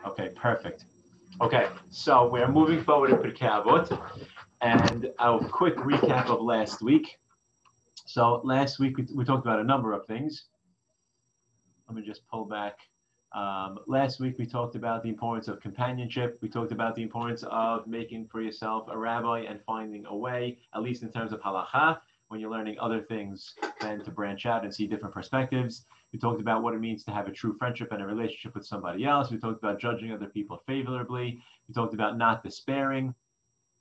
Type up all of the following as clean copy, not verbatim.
Okay, perfect. Okay, so we're moving forward in Pirkei Abot, and a quick recap of last week. So last week we talked about a number of things. Let me just pull back. Last week we talked about the importance of companionship. We talked about the importance of making for yourself a rabbi and finding a way, at least in terms of halacha, when you're learning other things, then to branch out and see different perspectives. We talked about what it means to have a true friendship and a relationship with somebody else. We talked about judging other people favorably. We talked about not despairing,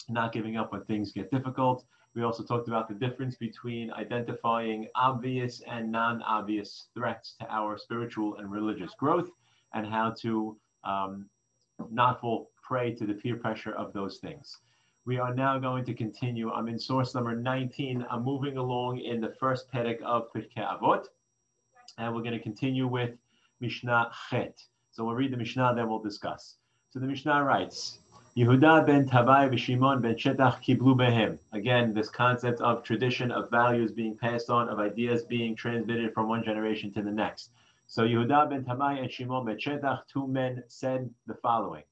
not giving up when things get difficult. We also talked about the difference between identifying obvious and non-obvious threats to our spiritual and religious growth, and how to not fall prey to the peer pressure of those things. We are now going to continue. I'm in source number 19. I'm moving along in the first perek of Pirkei Avot, and we're going to continue with Mishnah Chet. So we'll read the Mishnah, then we'll discuss. So the Mishnah writes, Yehuda ben Tabai v'Shimon ben Shetach kiblu behem. Again, this concept of tradition, of values being passed on, of ideas being transmitted from one generation to the next. So Yehuda ben Tabai and Shimon ben Shetach, two men, said the following.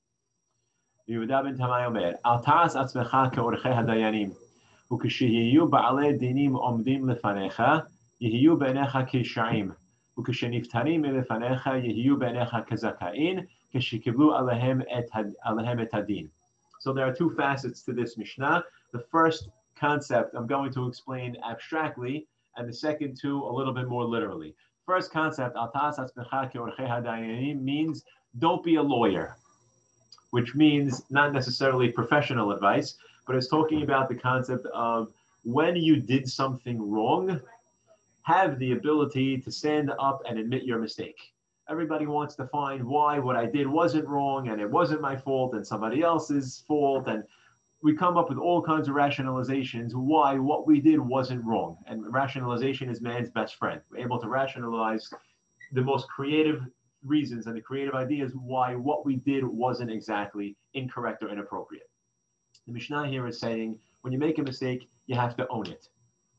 Yehuda ben Tabai omer, Al ta'as atzmecha ke'orchei hadayanim, u'kshehiyu ba'alei dinim omdim lefanecha, yehiyu be'necha k'sha'im, u'ksheniftarim lefanecha, yehiyu be'necha k'zakain, k'shekiblu alehem et hadin. So there are two facets to this Mishnah. The first concept I'm going to explain abstractly, and the second two a little bit more literally. First concept, Al ta'as atzmecha ke'orchei hadayanim, means don't be a lawyer, which means not necessarily professional advice, but it's talking about the concept of when you did something wrong, have the ability to stand up and admit your mistake. Everybody wants to find why what I did wasn't wrong and it wasn't my fault and somebody else's fault. And we come up with all kinds of rationalizations why what we did wasn't wrong. And rationalization is man's best friend. We're able to rationalize the most creative reasons and the creative ideas why what we did wasn't exactly incorrect or inappropriate. The Mishnah here is saying when you make a mistake, you have to own it.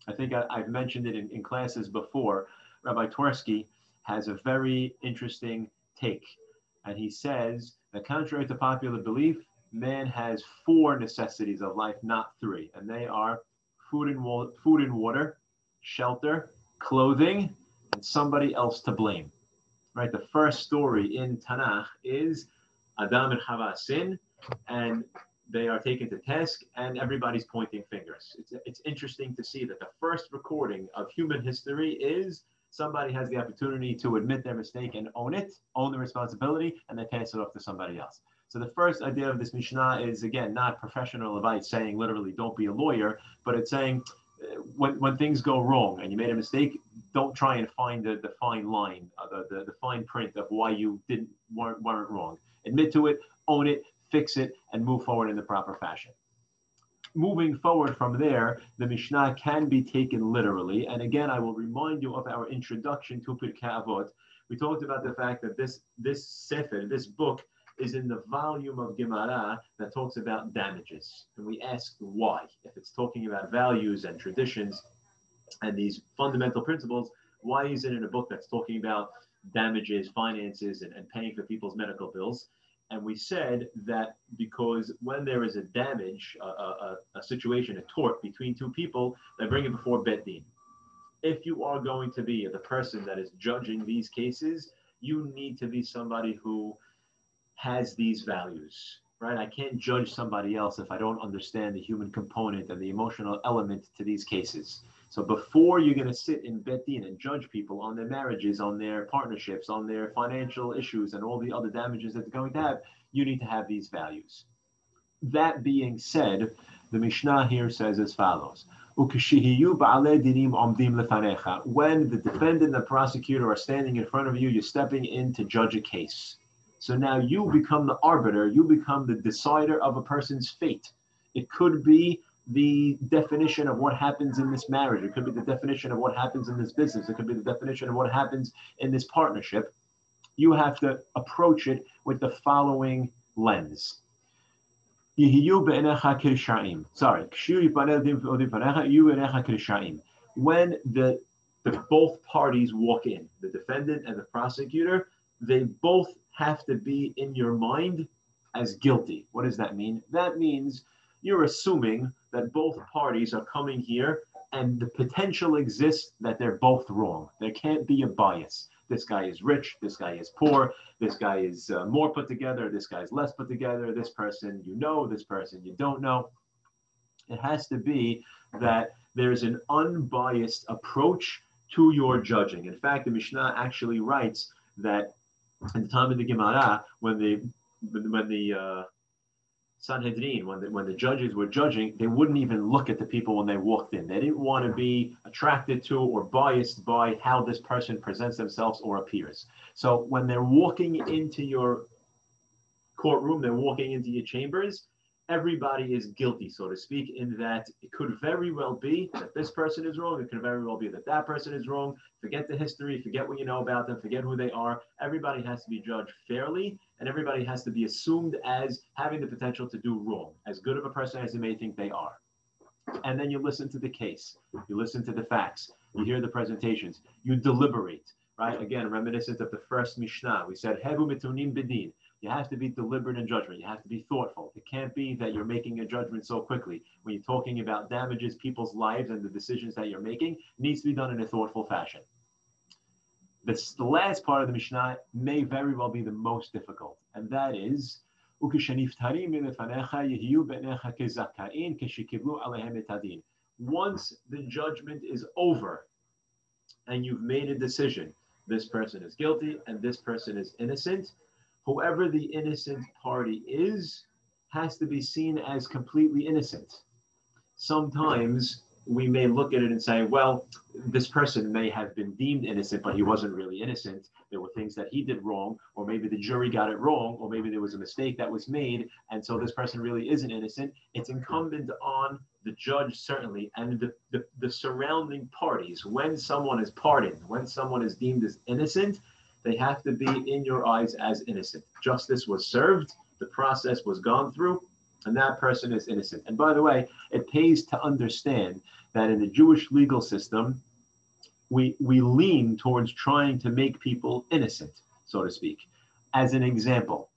I think I've mentioned it in classes before. Rabbi Twersky has a very interesting take. And he says that contrary to popular belief, man has four necessities of life, not three. And they are food and water, shelter, clothing, and somebody else to blame. Right? The first story in Tanakh is Adam and Chava sin, and they are taken to task, and everybody's pointing fingers. It's interesting to see that the first recording of human history is somebody has the opportunity to admit their mistake and own it, own the responsibility, and they pass it off to somebody else. So the first idea of this Mishnah is, again, not professional advice saying literally don't be a lawyer, but it's saying when things go wrong and you made a mistake, don't try and find the fine line, the fine print of why you weren't wrong. Admit to it, own it, fix it, and move forward in the proper fashion. Moving forward from there, the Mishnah can be taken literally. And again, I will remind you of our introduction to Pirkei Avot. We talked about the fact that this sefer, this book, is in the volume of Gemara that talks about damages. And we asked why. If it's talking about values and traditions and these fundamental principles, why is it in a book that's talking about damages, finances, and paying for people's medical bills? And we said that because when there is a damage, a situation, a tort between two people, they bring it before Bet Din. If you are going to be the person that is judging these cases, you need to be somebody who has these values, right? I can't judge somebody else if I don't understand the human component and the emotional element to these cases. So before you're going to sit in Bet Din and judge people on their marriages, on their partnerships, on their financial issues, and all the other damages that they're going to have, you need to have these values. That being said, the Mishnah here says as follows. When the defendant and the prosecutor are standing in front of you, you're stepping in to judge a case. So now you become the arbiter, you become the decider of a person's fate. It could be the definition of what happens in this marriage. It could be the definition of what happens in this business. It could be the definition of what happens in this partnership. You have to approach it with the following lens. When the both parties walk in, the defendant and the prosecutor, they both have to be in your mind as guilty. What does that mean? That means you're assuming that both parties are coming here and the potential exists that they're both wrong. There can't be a bias. This guy is rich, this guy is poor, this guy is more put together, this guy is less put together, this person you know, this person you don't know. It has to be that there's an unbiased approach to your judging. In fact, the Mishnah actually writes that in the time of the Gemara, when the Sanhedrin, when the judges were judging, they wouldn't even look at the people when they walked in. They didn't want to be attracted to or biased by how this person presents themselves or appears. So when they're walking into your courtroom, they're walking into your chambers, everybody is guilty, so to speak, in that it could very well be that this person is wrong. It could very well be that that person is wrong. Forget the history, forget what you know about them, forget who they are. Everybody has to be judged fairly, and everybody has to be assumed as having the potential to do wrong, as good of a person as you may think they are. And then you listen to the case, you listen to the facts, you hear the presentations, you deliberate, right? Again, reminiscent of the first Mishnah, we said, Hebu mitunim bidin. You have to be deliberate in judgment. You have to be thoughtful. It can't be that you're making a judgment so quickly. When you're talking about damages, people's lives, and the decisions that you're making, it needs to be done in a thoughtful fashion. The last part of the Mishnah may very well be the most difficult, and that is, once the judgment is over and you've made a decision, this person is guilty and this person is innocent, whoever the innocent party is has to be seen as completely innocent. Sometimes we may look at it and say, well, this person may have been deemed innocent, but he wasn't really innocent. There were things that he did wrong, or maybe the jury got it wrong, or maybe there was a mistake that was made, and so this person really isn't innocent. It's incumbent on the judge, certainly, and the surrounding parties. When someone is pardoned, when someone is deemed as innocent, they have to be in your eyes as innocent. Justice was served, the process was gone through, and that person is innocent. And by the way, it pays to understand that in the Jewish legal system, we lean towards trying to make people innocent, so to speak. As an example,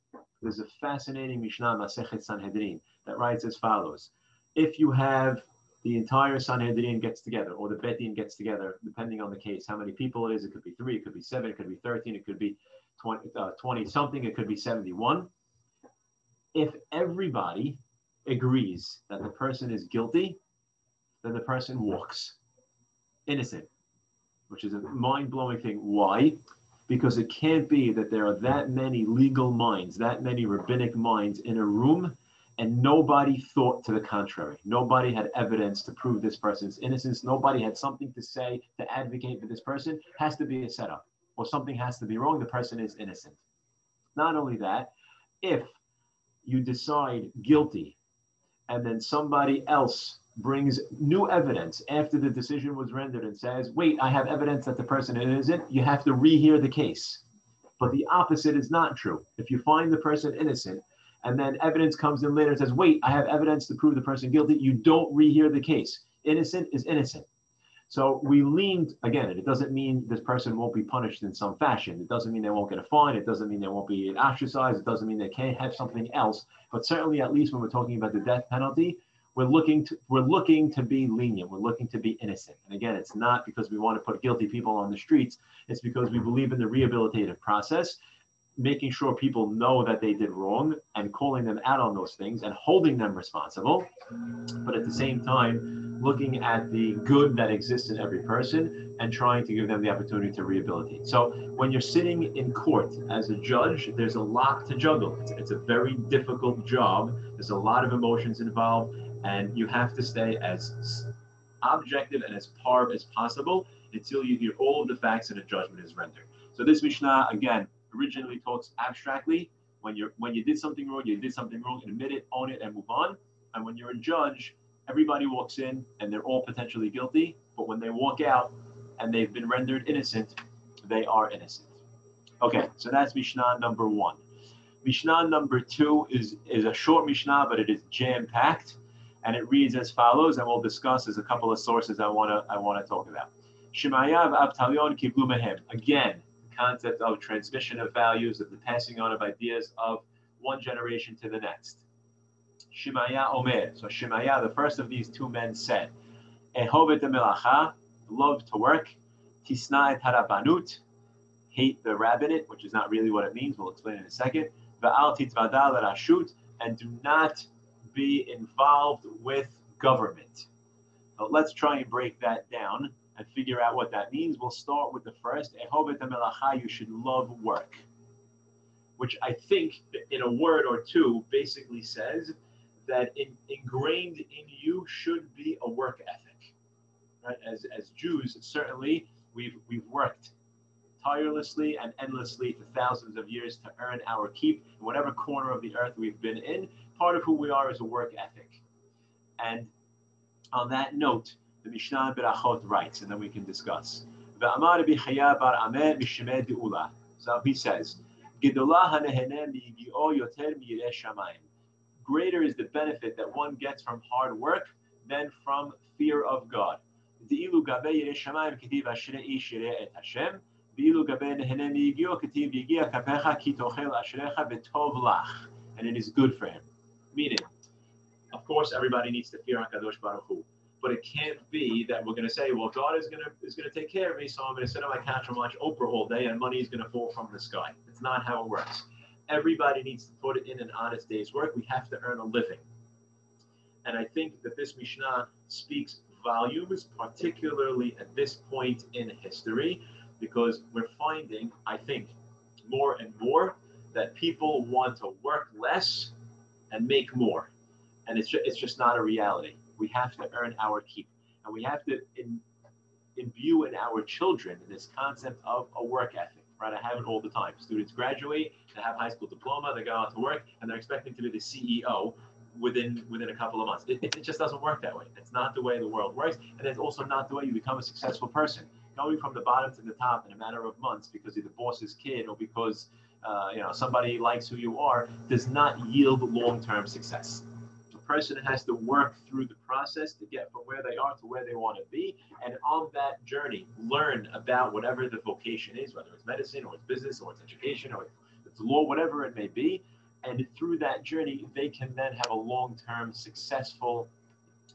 there's a fascinating Mishnah, Masechet Sanhedrin, that writes as follows. If you have the entire Sanhedrin gets together, or the Bet Din gets together, depending on the case, how many people it is. It could be 3, it could be 7, it could be 13, it could be 20 something, it could be 71. If everybody agrees that the person is guilty, then the person walks innocent, which is a mind-blowing thing. Why? Because it can't be that there are that many legal minds, that many rabbinic minds in a room, and nobody thought to the contrary. Nobody had evidence to prove this person's innocence. Nobody had something to say to advocate for this person. It has to be a setup, or something has to be wrong. The person is innocent. Not only that, if you decide guilty, and then somebody else brings new evidence after the decision was rendered and says, wait, I have evidence that the person is innocent, you have to rehear the case. But the opposite is not true. If you find the person innocent, and then evidence comes in later and says, wait, I have evidence to prove the person guilty, you don't rehear the case. Innocent is innocent. So we leaned, again, it doesn't mean this person won't be punished in some fashion. It doesn't mean they won't get a fine. It doesn't mean they won't be ostracized. It doesn't mean they can't have something else. But certainly, at least when we're talking about the death penalty, we're looking to be lenient. We're looking to be innocent. And again, it's not because we want to put guilty people on the streets. It's because we believe in the rehabilitative process, making sure people know that they did wrong and calling them out on those things and holding them responsible. But at the same time, looking at the good that exists in every person and trying to give them the opportunity to rehabilitate. So when you're sitting in court as a judge, there's a lot to juggle. It's a very difficult job. There's a lot of emotions involved, and you have to stay as objective and as parv as possible until you hear all of the facts and a judgment is rendered. So this Mishnah, again, originally talks abstractly. When you did something wrong, you did something wrong, admit it, own it, and move on. And when you're a judge, everybody walks in and they're all potentially guilty, but when they walk out and they've been rendered innocent, they are innocent. Okay, so that's Mishnah number 1. Mishnah number 2 is a short Mishnah, but it is jam-packed, and it reads as follows, and we'll discuss. There's a couple of sources I want to talk about. Shemaya v'Avtalion kiblu mehem. Again, concept of transmission of values, of the passing on of ideas of one generation to the next. Shemaya Omer. So Shemaya, the first of these two men, said, Ehovet melacha, love to work, Tisna et harabanut, hate the rabbinate, which is not really what it means. We'll explain in a second. Va'al titvada l'rashut, and do not be involved with government. So let's try and break that down and figure out what that means. We'll start with the first. Ehovet melacha, you should love work, which I think in a word or two basically says that ingrained in you should be a work ethic. Right? As Jews, certainly we've worked tirelessly and endlessly for thousands of years to earn our keep in whatever corner of the earth we've been in. Part of who we are is a work ethic. And on that note, the Mishnah Berachot writes, and then we can discuss. So he says, greater is the benefit that one gets from hard work than from fear of God. And it is good for him. Meaning, of course, everybody needs to fear HaKadosh Baruch Hu. But it can't be that we're going to say, well, God is going to take care of me, so I'm going to sit on my couch and watch Oprah all day, and money is going to fall from the sky. It's not how it works. Everybody needs to put in an honest day's work. We have to earn a living. And I think that this Mishnah speaks volumes, particularly at this point in history, because we're finding, I think, more and more that people want to work less and make more. And it's just not a reality. We have to earn our keep. And we have to imbue in our children this concept of a work ethic, right? I have it all the time. Students graduate, they have high school diploma, they go out to work, and they're expecting to be the CEO within a couple of months. It just doesn't work that way. It's not the way the world works. And it's also not the way you become a successful person. Going from the bottom to the top in a matter of months because you're the boss's kid or because somebody likes who you are does not yield long-term success. Person has to work through the process to get from where they are to where they want to be, and on that journey learn about whatever the vocation is, whether it's medicine or it's business or it's education or it's law, whatever it may be. And through that journey they can then have a long-term successful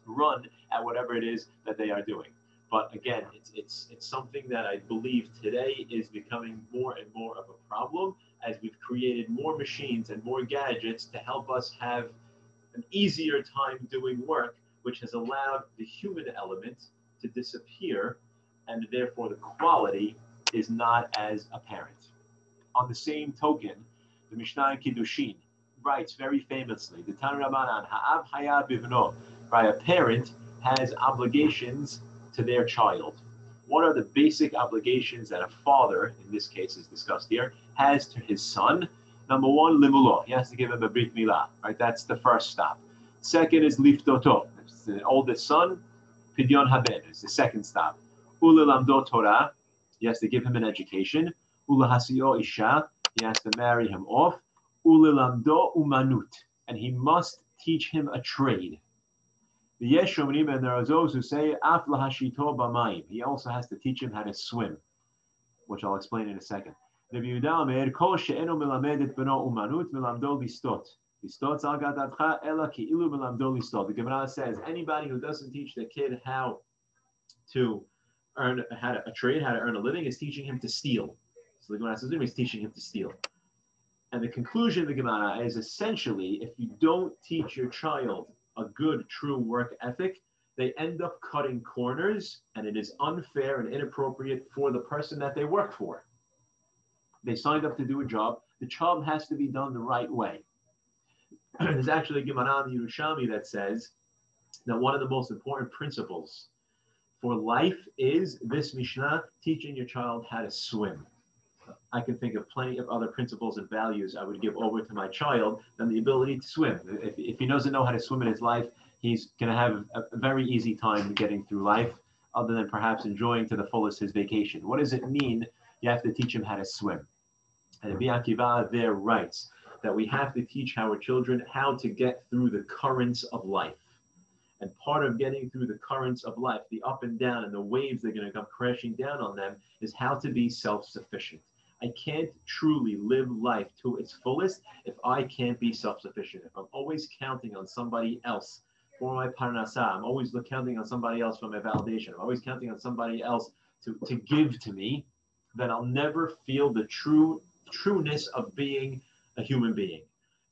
run at whatever it is that they are doing. But again, it's something that I believe today is becoming more and more of a problem as we've created more machines and more gadgets to help us have an easier time doing work, which has allowed the human element to disappear, and therefore the quality is not as apparent. On the same token, the Mishnah in Kiddushin writes very famously, the Tanu Rabbanan, Ha'av Hayav Bivno, right? A parent has obligations to their child. What are the basic obligations that a father, in this case is discussed here, has to his son? Number one, limulo. He has to give him a brit milah, right? That's the first stop. Second is liftoto. It's the oldest son. Pidyon haben is the second stop. Ulilamdo Torah. He has to give him an education. Ulahasio isha. He has to marry him off. Ulilamdo umanut. And he must teach him a trade. The Yeshomrim, and there are those who say, af lahashito b'mayim. He also has to teach him how to swim, which I'll explain in a second. The Gemara says anybody who doesn't teach the kid how to earn a trade, how to earn a living, is teaching him to steal. So the Gemara says he's teaching him to steal. And the conclusion of the Gemara is essentially, if you don't teach your child a good, true work ethic, they end up cutting corners, and it is unfair and inappropriate for the person that they work for. They signed up to do a job. The job has to be done the right way. There's actually a Gemara in the Yerushalmi that says that one of the most important principles for life is this Mishnah, teaching your child how to swim. I can think of plenty of other principles and values I would give over to my child than the ability to swim. If he doesn't know how to swim in his life, he's going to have a very easy time getting through life, other than perhaps enjoying to the fullest his vacation. What does it mean? You have to teach him how to swim. And Rabbi Akiva there writes that we have to teach our children how to get through the currents of life. And part of getting through the currents of life, the up and down and the waves that are going to come crashing down on them, is how to be self-sufficient. I can't truly live life to its fullest if I can't be self-sufficient. If I'm always counting on somebody else for my parnasa, I'm always counting on somebody else for my validation, I'm always counting on somebody else to give to me, then I'll never feel the trueness of being a human being.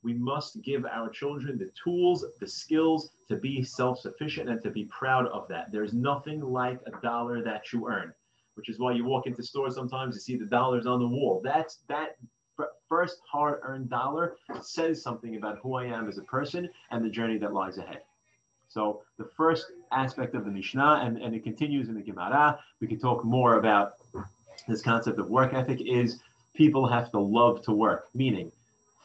We must give our children the tools, the skills to be self-sufficient and to be proud of that. There's nothing like a dollar that you earn, which is why you walk into stores sometimes, you see the dollars on the wall. That first hard-earned dollar says something about who I am as a person and the journey that lies ahead. So the first aspect of the Mishnah, and it continues in the Gemara, we can talk more about this concept of work ethic, is people have to love to work, meaning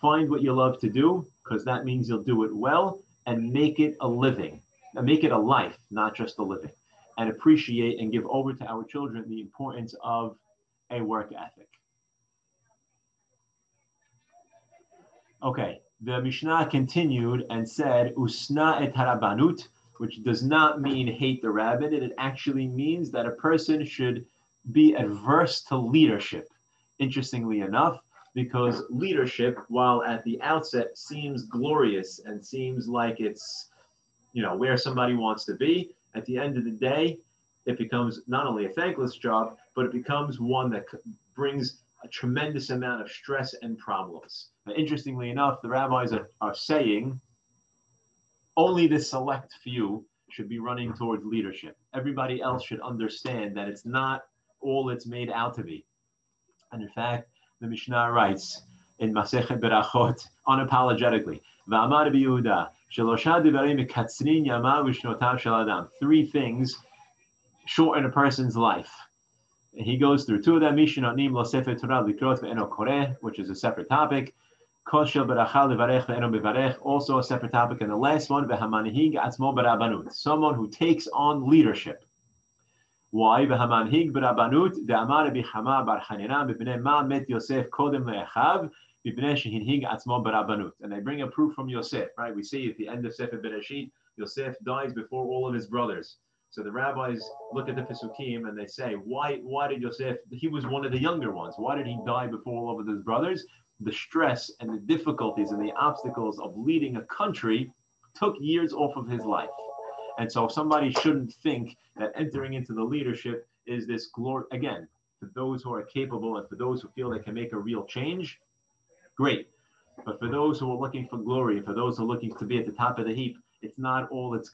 find what you love to do, because that means you'll do it well, and make it a living, and make it a life, not just a living, and appreciate and give over to our children the importance of a work ethic. Okay, the Mishnah continued and said, Usna et harabanut, which does not mean hate the rabbinate. It actually means that a person should be adverse to leadership. Interestingly enough, because leadership, while at the outset seems glorious and seems like it's, where somebody wants to be, at the end of the day, it becomes not only a thankless job, but it becomes one that brings a tremendous amount of stress and problems. Now, interestingly enough, the rabbis are saying only the select few should be running towards leadership. Everybody else should understand that it's not all it's made out to be. And in fact, the Mishnah writes in Masechet Berachot unapologetically, V'amar Rabbi Yehuda, Shelosha divarim mekatzrin yamav u'shnotav shel adam. 3 things shorten a person's life. And he goes through 2 of them, Mishnah Nim lo sefer Torah likrot ve'eno koreh, which is a separate topic. Kol shel beracha levarech ve'eno bevarech, also a separate topic. And the last one, v'hamanhig atzmo b'rabanut, someone who takes on leadership. Why? V'hamanhig b'rabanut de'amar Rabbi Chama bar Chanina b'bnei ma met Yosef kodem le'achav b'bnei shehinhig atzmo b'rabanut. And they bring a proof from Yosef, right? We see at the end of Sefer Bereshit, Yosef dies before all of his brothers. So the rabbis look at the Pesukim and they say, why did Yosef, he was one of the younger ones, why did he die before all of his brothers? The stress and the difficulties and the obstacles of leading a country took years off of his life. And so somebody shouldn't think that entering into the leadership is this glory. Again, for those who are capable and for those who feel they can make a real change, great. But for those who are looking for glory, for those who are looking to be at the top of the heap, it's not all it's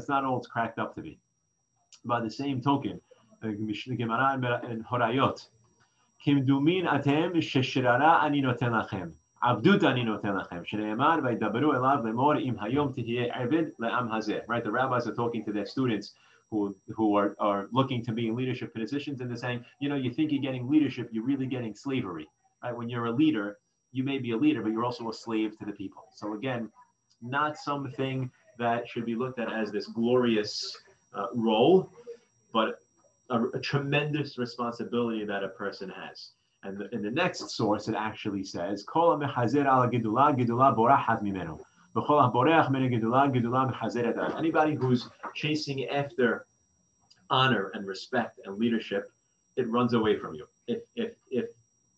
not all it's cracked up to be. By the same token, the Gemara in Horayot, Kim dumin atem sheshirara ani noten lachem, abdut ani noten lachem, shneimar vaydaberu elav lemor im hayom tihyeh eved le'am hazeh. Right, the rabbis are talking to their students who are looking to be in leadership positions, and they're saying, you think you're getting leadership, you're really getting slavery. Right, when you're a leader, you may be a leader, but you're also a slave to the people. So again, not something that should be looked at as this glorious role, but a tremendous responsibility that a person has. And in the next source, it actually says, anybody who's chasing after honor and respect and leadership, it runs away from you. If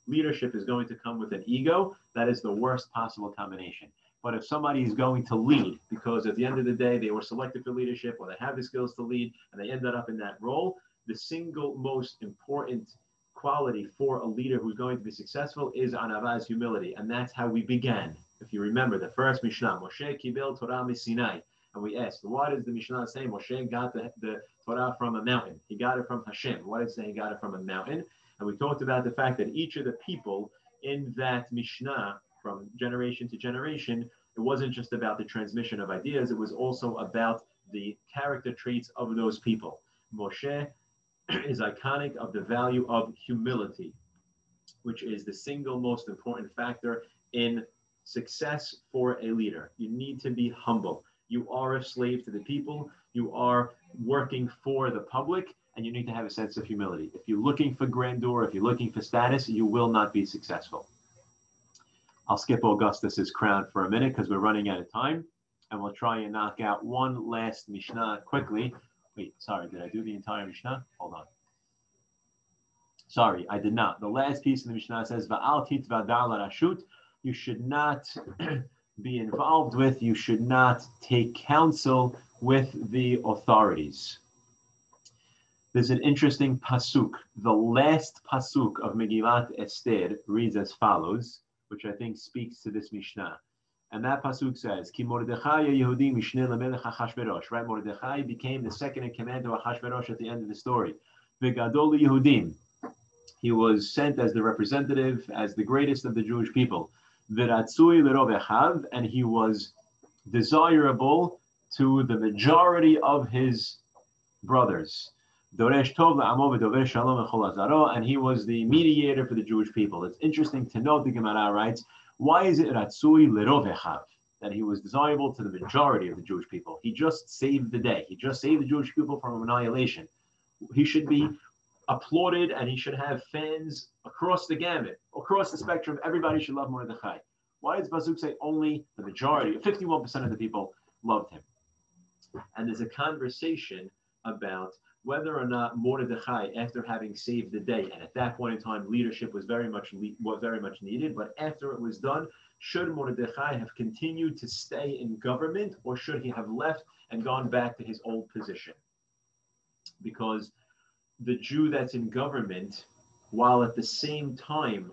leadership is going to come with an ego, that is the worst possible combination. But if somebody is going to lead, because at the end of the day, they were selected for leadership or they have the skills to lead and they ended up in that role, the single most important quality for a leader who's going to be successful is anavaz, humility. And that's how we began. If you remember the first Mishnah, Moshe kibel Torah miSinai. And we asked, what does the Mishnah say? Moshe got the Torah from a mountain. He got it from Hashem. What does it say? He got it from a mountain. And we talked about the fact that each of the people in that Mishnah, from generation to generation, it wasn't just about the transmission of ideas, it was also about the character traits of those people. Moshe is iconic of the value of humility, which is the single most important factor in success for a leader. You need to be humble. You are a slave to the people, you are working for the public, and you need to have a sense of humility. If you're looking for grandeur, if you're looking for status, you will not be successful. I'll skip Augustus's crown for a minute because we're running out of time, and we'll try and knock out one last Mishnah quickly. Wait, sorry, did I do the entire Mishnah? Hold on. Sorry, I did not. The last piece of the Mishnah says, Va'al titvadar larashut. You should not be involved with, you should not take counsel with the authorities. There's an interesting pasuk. The last pasuk of Megillat Esther reads as follows, which I think speaks to this Mishnah. And that pasuk says, Ki Mordechai Yehudi Mishneh Lamelech Achashverosh. Right, Mordechai became the second in command of Achashverosh at the end of the story. V'gadol Yehudim. He was sent as the representative, as the greatest of the Jewish people. V'ratzui l'rov echav, and he was desirable to the majority of his brothers. Doresh tov la'amo v'dover shalom v'chol hazaro, and he was the mediator for the Jewish people. It's interesting to note, the Gemara writes, why is it ratzui l'rov echav, that he was desirable to the majority of the Jewish people? He just saved the day. He just saved the Jewish people from annihilation. He should be applauded, and he should have fans across the gamut, across the spectrum. Everybody should love Mordechai. Why does Pasuk say only the majority, 51% of the people loved him? And there's a conversation about whether or not Mordechai, after having saved the day, and at that point in time, leadership was very much needed, but after it was done, should Mordechai have continued to stay in government, or should he have left and gone back to his old position? Because the Jew that's in government, while at the same time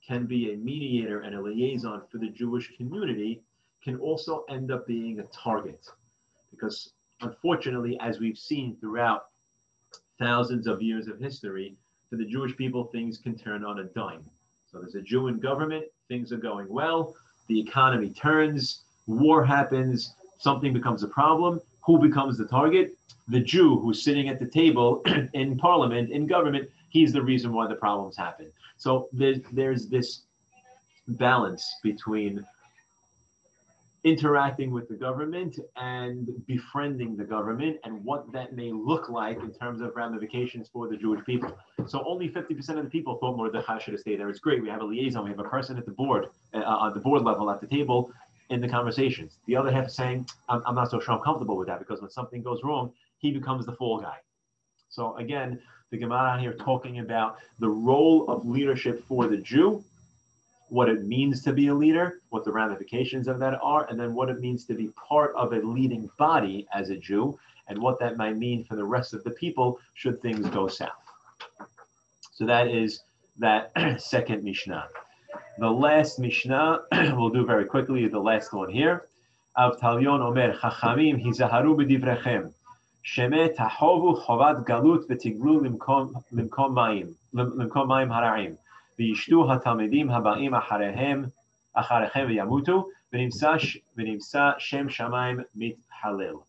can be a mediator and a liaison for the Jewish community, can also end up being a target. Because unfortunately, as we've seen throughout thousands of years of history, for the Jewish people, things can turn on a dime. So there's a Jew in government, things are going well, the economy turns, war happens, something becomes a problem. Who becomes the target? The Jew who's sitting at the table in parliament, in government. He's the reason why the problems happen. So there's this balance between interacting with the government and befriending the government, and what that may look like in terms of ramifications for the Jewish people. So only 50% of the people thought Mordechai should have stayed there. It's great. We have a liaison. We have a person at the board, on the board level at the table in the conversations. The other half is saying, I'm not so sure I'm comfortable with that, because when something goes wrong, he becomes the fall guy. So again, the Gemara here talking about the role of leadership for the Jew, what it means to be a leader, what the ramifications of that are, and then what it means to be part of a leading body as a Jew, and what that might mean for the rest of the people should things go south. So that is that second Mishnah. The last Mishnah, we'll do very quickly, the last one here. Av Talyon Omer Chachamim Hizaharu B'divrechem Sheme Tahovu Chovat Galut V'tiglu Limkom Mayim Hara'im V'yishtu HaTalmidim Haba'im Acharechem V'yamutu V'nimsa Shem Shamayim Mithalel.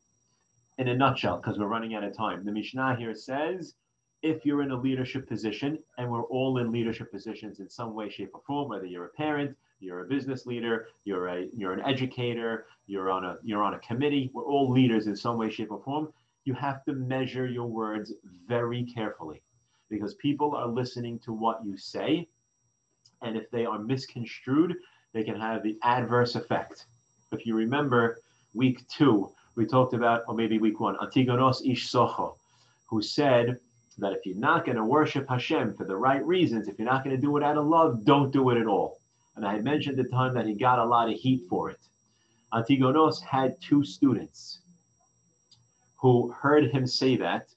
In a nutshell, because we're running out of time, the Mishnah here says, if you're in a leadership position, and we're all in leadership positions in some way, shape, or form, whether you're a parent, you're a business leader, you're an educator, you're on a committee, we're all leaders in some way, shape, or form. You have to measure your words very carefully, because people are listening to what you say, and if they are misconstrued, they can have the adverse effect. If you remember week 2, we talked about, or maybe week 1, Antigonos Ish Socho, who said that if you're not going to worship Hashem for the right reasons, if you're not going to do it out of love, don't do it at all. And I had mentioned at the time that he got a lot of heat for it. Antigonos had 2 students who heard him say that,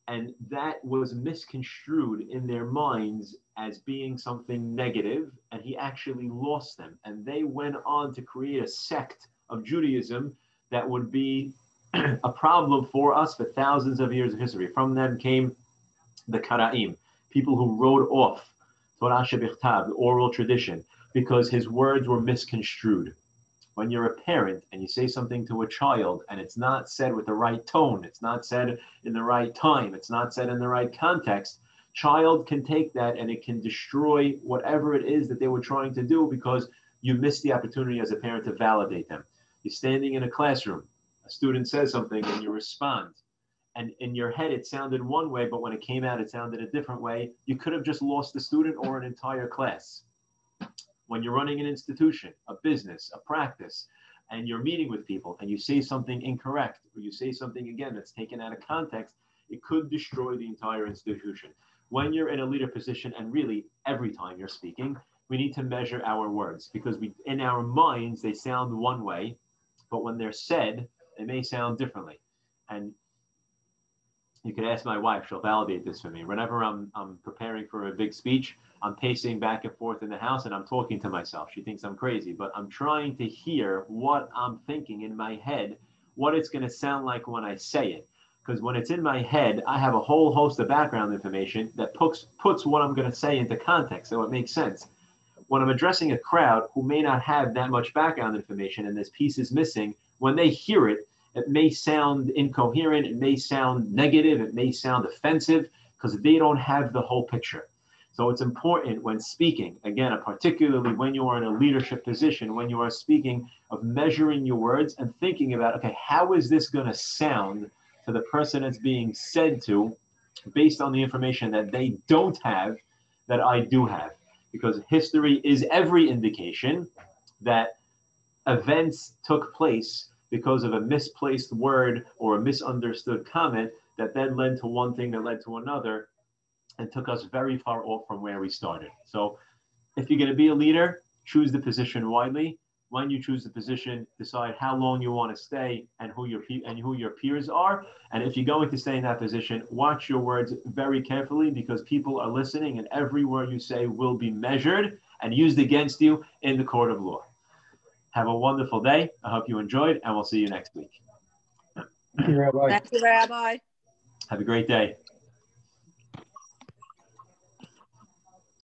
and that was misconstrued in their minds as being something negative, and he actually lost them. And they went on to create a sect of Judaism that would be a problem for us for thousands of years of history. From them came the Kara'im, people who wrote off Torah Shebichtav, the oral tradition, because his words were misconstrued. When you're a parent and you say something to a child and it's not said with the right tone, it's not said in the right time, it's not said in the right context, child can take that and it can destroy whatever it is that they were trying to do, because you missed the opportunity as a parent to validate them. You're standing in a classroom, a student says something and you respond, and in your head it sounded one way, but when it came out it sounded a different way. You could have just lost the student or an entire class. When you're running an institution, a business, a practice, and you're meeting with people and you say something incorrect, or you say something again that's taken out of context, it could destroy the entire institution. when you're in a leader position, and really every time you're speaking, we need to measure our words, because in our minds, they sound one way, but when they're said, they may sound differently. And you could ask my wife, she'll validate this for me. Whenever I'm preparing for a big speech, I'm pacing back and forth in the house and I'm talking to myself. She thinks I'm crazy, but I'm trying to hear what I'm thinking in my head, what it's going to sound like when I say it. Because when it's in my head, I have a whole host of background information that puts what I'm going to say into context, so it makes sense. When I'm addressing a crowd who may not have that much background information and this piece is missing, when they hear it, it may sound incoherent, it may sound negative, it may sound offensive, because they don't have the whole picture. So it's important when speaking, again, particularly when you are in a leadership position, when you are speaking, of measuring your words and thinking about, okay, how is this going to sound to the person that's being said to, based on the information that they don't have, that I do have. Because history is every indication that events took place because of a misplaced word or a misunderstood comment that then led to one thing that led to another and took us very far off from where we started. So if you're going to be a leader, choose the position widely. When you choose the position, decide how long you want to stay and who your peers are. And if you're going to stay in that position, watch your words very carefully, because people are listening and every word you say will be measured and used against you in the court of law. Have a wonderful day. I hope you enjoyed, and we'll see you next week. Thank you, Rabbi. Thank you, Rabbi. Have a great day.